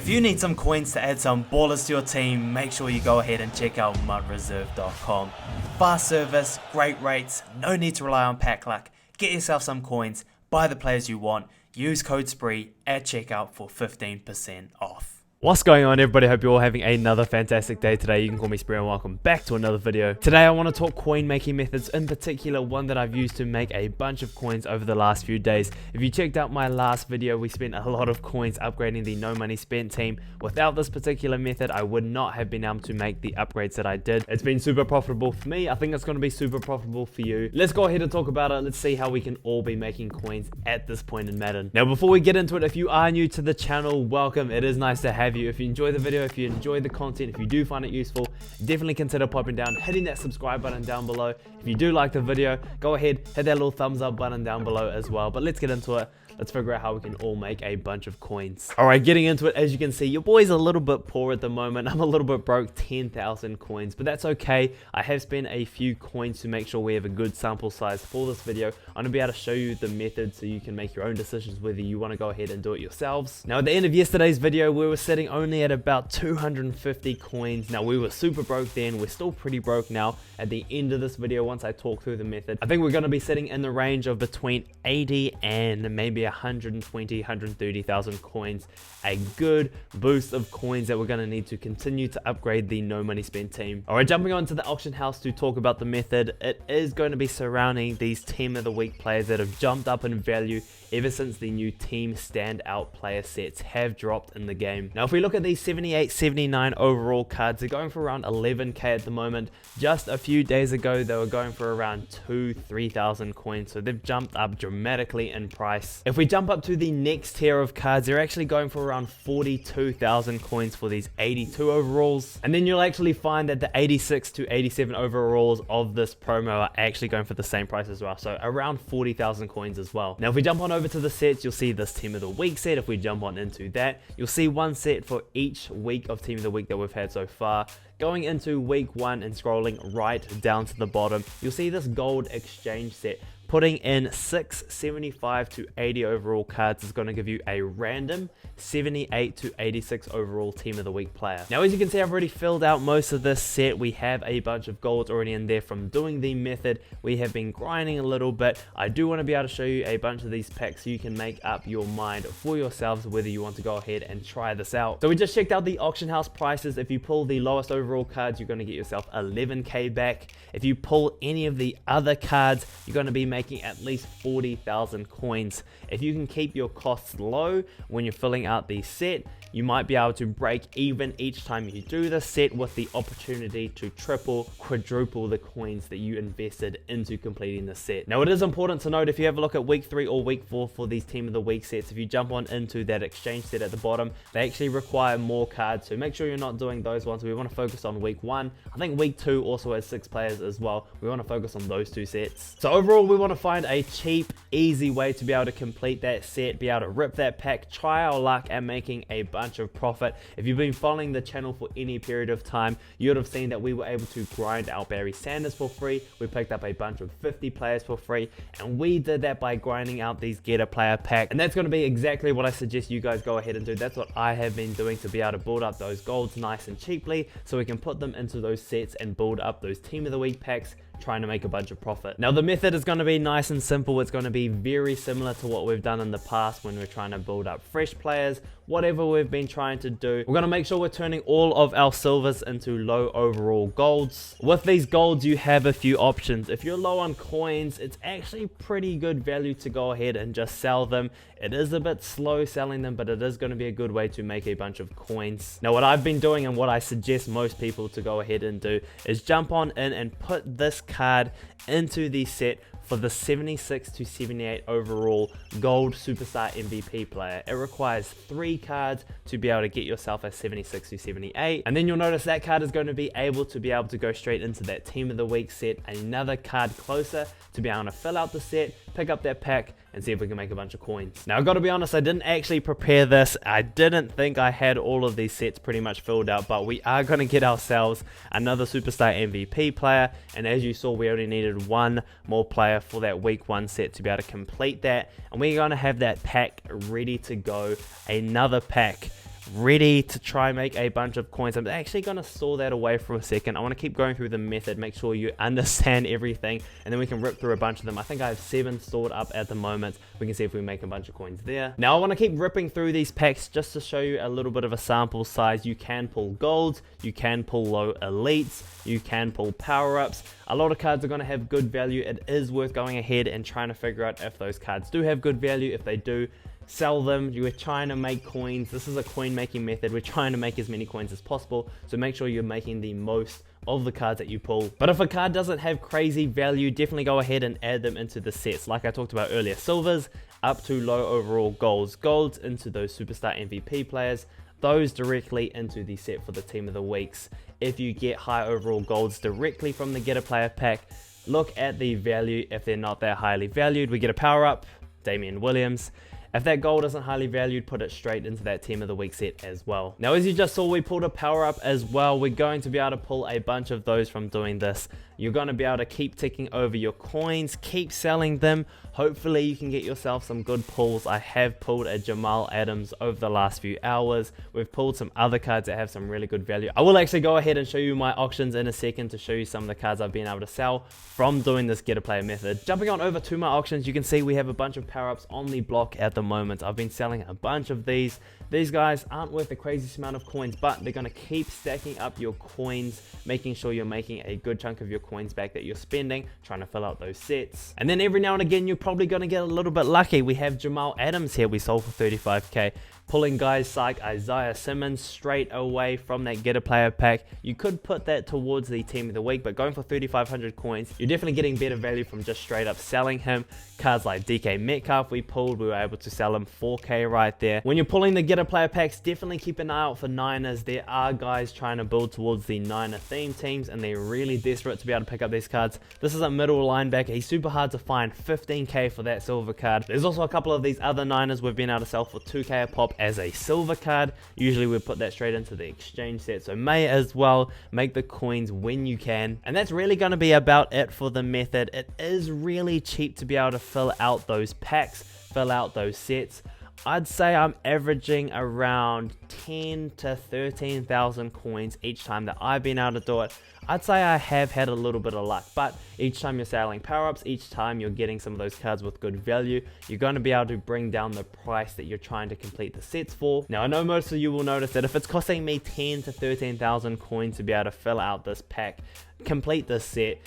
If you need some coins to add some ballers to your team, make sure you go ahead and check out mudreserve.com. Fast service, great rates, no need to rely on pack luck. Get yourself some coins, buy the players you want, use code SPREE at checkout for 15% off. What's going on, everybody? Hope you're all having another fantastic day today. You can call me Spree and welcome back to another video. Today I want to talk coin making methods, in particular one that I've used to make a bunch of coins over the last few days. If you checked out my last video, we spent a lot of coins upgrading the no money spent team. Without this particular method, I would not have been able to make the upgrades that I did. It's been super profitable for me. I think it's going to be super profitable for you. Let's go ahead and talk about it. Let's see how we can all be making coins at this point in Madden. Now before we get into it, if you are new to the channel, welcome. It is nice to have you. If you enjoy the video, if you enjoy the content, if you do find it useful, definitely consider popping down, hitting that subscribe button down below. If you do like the video, go ahead, hit that little thumbs up button down below as well. But let's get into it. Let's figure out how we can all make a bunch of coins. Alright, getting into it, as you can see, your boy's a little bit poor at the moment. I'm a little bit broke, 10,000 coins, but that's okay. I have spent a few coins to make sure we have a good sample size for this video. I'm going to be able to show you the method so you can make your own decisions whether you want to go ahead and do it yourselves. Now, at the end of yesterday's video, we were sitting only at about 250 coins. Now, we were super broke then. We're still pretty broke now. At the end of this video, once I talk through the method, I think we're going to be sitting in the range of between 80 and maybe 120, 130,000 coins. A good boost of coins that we're going to need to continue to upgrade the no money spent team. Alright, jumping on to the auction house to talk about the method, it is going to be surrounding these team of the week players that have jumped up in value ever since the new team standout player sets have dropped in the game. Now, if we look at these 78, 79 overall cards, they're going for around 11k at the moment. Just a few days ago, they were going for around 3,000 coins, so they've jumped up dramatically in price. If we jump up to the next tier of cards, they're actually going for around 42,000 coins for these 82 overalls. And then you'll actually find that the 86 to 87 overalls of this promo are actually going for the same price as well, so around 40,000 coins as well. Now, if we jump on over to the sets, you'll see this team of the week set. If we jump on into that, you'll see one set for each week of team of the week that we've had so far. Going into week 1 and scrolling right down to the bottom, you'll see this gold exchange set. Putting in 6 75 to 80 overall cards is going to give you a random 78 to 86 overall team of the week player. Now, as you can see, I've already filled out most of this set. We have a bunch of golds already in there from doing the method. We have been grinding a little bit. I do want to be able to show you a bunch of these packs so you can make up your mind for yourselves whether you want to go ahead and try this out. So we just checked out the auction house prices. If you pull the lowest overall cards, you're going to get yourself 11k back. If you pull any of the other cards, you're going to be making at least 40,000 coins. If you can keep your costs low when you're filling out the set, you might be able to break even each time you do the set, with the opportunity to triple, quadruple the coins that you invested into completing the set. Now, it is important to note, if you have a look at week 3 or week 4 for these team of the week sets, if you jump on into that exchange set at the bottom, they actually require more cards, so make sure you're not doing those ones. We want to focus on week 1. I think week 2 also has 6 players as well. We want to focus on those 2 sets. So overall, we want to find a cheap, easy way to be able to complete that set, be able to rip that pack, try our luck at making a bunch of profit. If you've been following the channel for any period of time, you would have seen that we were able to grind out Barry Sanders for free. We picked up a bunch of 50 players for free, and we did that by grinding out these get a player pack. And that's going to be exactly what I suggest you guys go ahead and do. That's what I have been doing to be able to build up those golds nice and cheaply so we can put them into those sets and build up those team of the week packs, trying to make a bunch of profit. Now, the method is going to be nice and simple. It's going to be very similar to what we've done in the past when we're trying to build up fresh players. Whatever we've been trying to do, we're going to make sure we're turning all of our silvers into low overall golds. With these golds, you have a few options. If you're low on coins, it's actually pretty good value to go ahead and just sell them. It is a bit slow selling them, but it is going to be a good way to make a bunch of coins. Now, what I've been doing and what I suggest most people to go ahead and do is jump on in and put this card into the set for the 76 to 78 overall gold superstar MVP player. It requires 3 cards to be able to get yourself a 76 to 78, and then you'll notice that card is going to be able to go straight into that team of the week set, another card closer to be able to fill out the set, pick up that pack, and see if we can make a bunch of coins. Now, I've got to be honest, I didn't actually prepare this. I didn't think I had all of these sets pretty much filled out, but we are going to get ourselves another superstar MVP player, and as you saw, we only needed 1 more player for that week 1 set to be able to complete that, and we're going to have that pack ready to go, another pack ready to try and make a bunch of coins. I'm actually going to store that away for a second. I want to keep going through the method, make sure you understand everything, and then we can rip through a bunch of them. I think I have 7 stored up at the moment. We can see if we make a bunch of coins there. Now I want to keep ripping through these packs just to show you a little bit of a sample size. You can pull golds, you can pull low elites, you can pull power-ups. A lot of cards are going to have good value. It is worth going ahead and trying to figure out if those cards do have good value. If they do, sell them. You are trying to make coins. This is a coin making method. We're trying to make as many coins as possible, so make sure you're making the most of the cards that you pull. But if a card doesn't have crazy value, definitely go ahead and add them into the sets like I talked about earlier. Silvers up to low overall golds, golds into those superstar MVP players, those directly into the set for the team of the weeks. If you get high overall golds directly from the get a player pack, look at the value. If they're not that highly valued, we get a power up, Rickey Williams. If that gold isn't highly valued, put it straight into that team of the week set as well. Now, as you just saw, we pulled a power up as well. We're going to be able to pull a bunch of those from doing this. You're going to be able to keep ticking over your coins, keep selling them. Hopefully you can get yourself some good pulls. I have pulled a Jamal Adams over the last few hours. We've pulled some other cards that have some really good value. I will actually go ahead and show you my auctions in a second to show you some of the cards I've been able to sell from doing this get a player method. Jumping on over to my auctions, you can see we have a bunch of power-ups on the block at the moment. I've been selling a bunch of these. These guys aren't worth the craziest amount of coins, but they're going to keep stacking up your coins, making sure you're making a good chunk of your coins back that you're spending, trying to fill out those sets. And then every now and again, you're probably going to get a little bit lucky. We have Jamal Adams here, we sold for 35k. Pulling guys like Isaiah Simmons straight away from that get a player pack. You could put that towards the team of the week, but going for 3,500 coins, you're definitely getting better value from just straight up selling him. Cards like DK Metcalf we pulled, we were able to sell him 4k right there. When you're pulling the get a player packs, definitely keep an eye out for Niners. There are guys trying to build towards the Niner theme teams, and they're really desperate to be able to pick up these cards. This is a middle linebacker. He's super hard to find, 15k for that silver card. There's also a couple of these other Niners we've been able to sell for 2k a pop as a silver card. Usually we put that straight into the exchange set, so may as well make the coins when you can. And that's really going to be about it for the method. It is really cheap to be able to fill out those packs, fill out those sets. I'd say I'm averaging around 10 to 13,000 coins each time that I've been able to do it. I'd say I have had a little bit of luck, but each time you're selling power-ups, each time you're getting some of those cards with good value, you're going to be able to bring down the price that you're trying to complete the sets for. Now, I know most of you will notice that if it's costing me 10 to 13,000 coins to be able to fill out this pack, complete this set,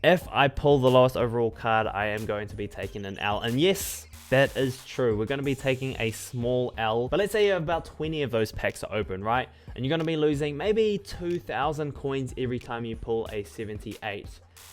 if I pull the lowest overall card, I am going to be taking an L. And yes, that is true. We're going to be taking a small L, but let's say you have about 20 of those packs to open, right? And you're going to be losing maybe 2,000 coins every time you pull a 78.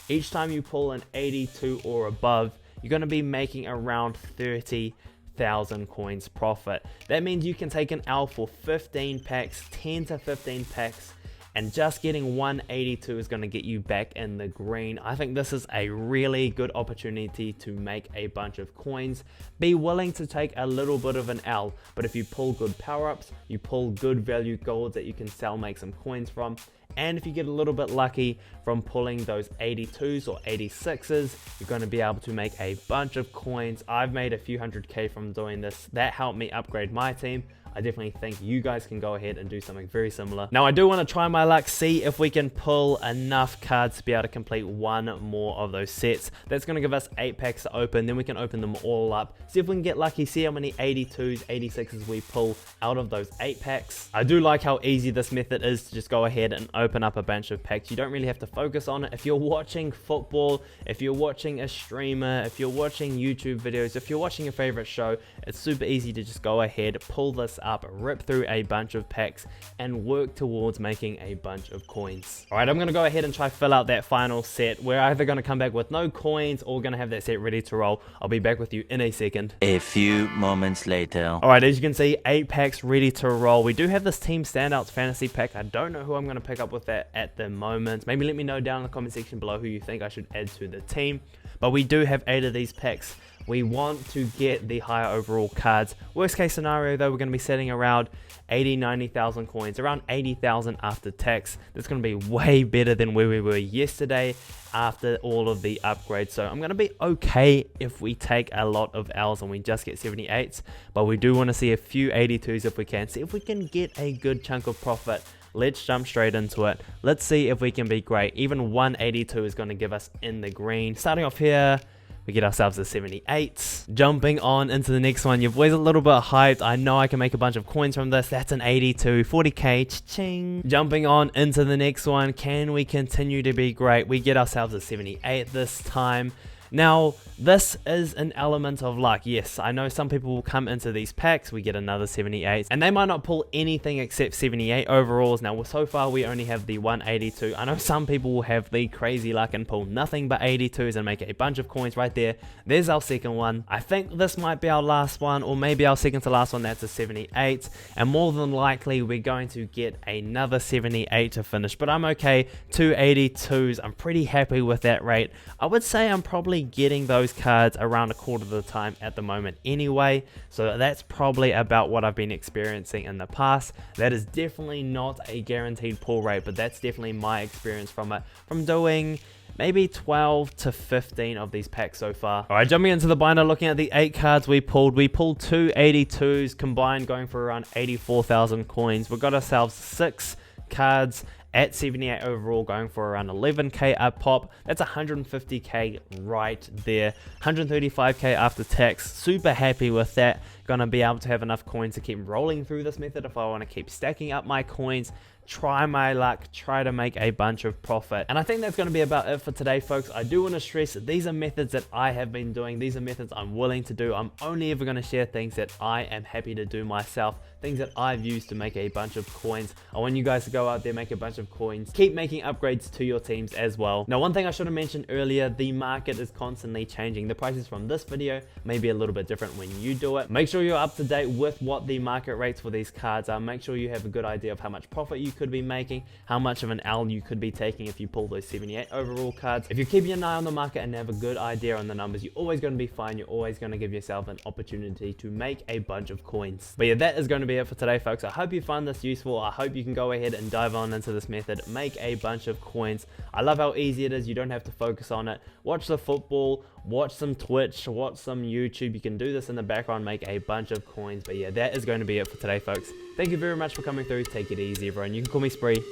Each time you pull an 82 or above, you're going to be making around 30,000 coins profit. That means you can take an L for 15 packs, 10 to 15 packs, and just getting 182 is going to get you back in the green. I think this is a really good opportunity to make a bunch of coins. Be willing to take a little bit of an L, but if you pull good power-ups, you pull good value golds that you can sell, make some coins from, and if you get a little bit lucky from pulling those 82s or 86s, you're going to be able to make a bunch of coins. I've made a few 100k from doing this. That helped me upgrade my team. I definitely think you guys can go ahead and do something very similar. Now, I do want to try my luck, see if we can pull enough cards to be able to complete one more of those sets. That's going to give us 8 packs to open, then we can open them all up, see if we can get lucky, see how many 82s, 86s we pull out of those 8 packs. I do like how easy this method is to just go ahead and open up a bunch of packs. You don't really have to focus on it. If you're watching football, if you're watching a streamer, if you're watching YouTube videos, if you're watching your favorite show, it's super easy to just go ahead, pull this up, rip through a bunch of packs, and work towards making a bunch of coins. Alright, I'm going to go ahead and try fill out that final set. We're either going to come back with no coins or going to have that set ready to roll. I'll be back with you in a second. A few moments later. Alright, as you can see, 8 packs ready to roll. We do have this Team Standouts Fantasy pack. I don't know who I'm going to pick up with that at the moment. Maybe let me know down in the comment section below who you think I should add to the team. But we do have 8 of these packs We want to get the higher overall cards. Worst case scenario though, we're going to be setting around 80,000-90,000 coins, around 80,000 after tax. That's going to be way better than where we were yesterday after all of the upgrades. So I'm going to be okay if we take a lot of L's and we just get 78s, but we do want to see a few 82s if we can. See if we can get a good chunk of profit. Let's jump straight into it. Let's see if we can be great. Even 182 is going to give us in the green. Starting off here, we get ourselves a 78. Jumping on into the next one. Your boy's a little bit hyped. I know I can make a bunch of coins from this. That's an 82. 40k. Cha-ching. Jumping on into the next one. Can we continue to be great? We get ourselves a 78 this time. Now, this is an element of luck. Yes, I know some people will come into these packs, we get another 78, and they might not pull anything except 78 overalls. Now, so far, we only have the 182. I know some people will have the crazy luck and pull nothing but 82s and make a bunch of coins right there. There's our second one. I think this might be our last one, or maybe our second to last one. That's a 78, and more than likely, we're going to get another 78 to finish, but I'm okay. 282s, I'm pretty happy with that rate. I would say I'm probably getting those cards around a quarter of the time at the moment anyway, so that's probably about what I've been experiencing in the past. That is definitely not a guaranteed pull rate, but that's definitely my experience from it, from doing maybe 12 to 15 of these packs so far. Alright, jumping into the binder, looking at the 8 cards we pulled two 82s combined, going for around 84,000 coins. We got ourselves 6 cards at 78 overall, going for around 11k a pop. That's 150k right there. 135k after tax. Super happy with that. Gonna be able to have enough coins to keep rolling through this method if I want to keep stacking up my coins, try my luck, try to make a bunch of profit. And I think that's going to be about it for today, folks. I do want to stress that these are methods that I have been doing. These are methods I'm willing to do. I'm only ever going to share things that I am happy to do myself, things that I've used to make a bunch of coins. I want you guys to go out there, make a bunch of coins, keep making upgrades to your teams as well. Now, one thing I should have mentioned earlier, the market is constantly changing. The prices from this video may be a little bit different when you do it. Make sure you're up to date with what the market rates for these cards are. Make sure you have a good idea of how much profit you could be making, how much of an L you could be taking if you pull those 78 overall cards. If you're keeping an eye on the market and have a good idea on the numbers, you're always going to be fine. You're always going to give yourself an opportunity to make a bunch of coins. But yeah, that is going to be it for today, folks. I hope you find this useful. I hope you can go ahead and dive on into this method, make a bunch of coins. I love how easy it is. You don't have to focus on it. Watch the football, watch some Twitch, watch some YouTube. You can do this in the background, make a bunch of coins. But yeah, that is going to be it for today, folks. Thank you very much for coming through. Take it easy, everyone. You can call me Spree,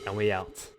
and we out.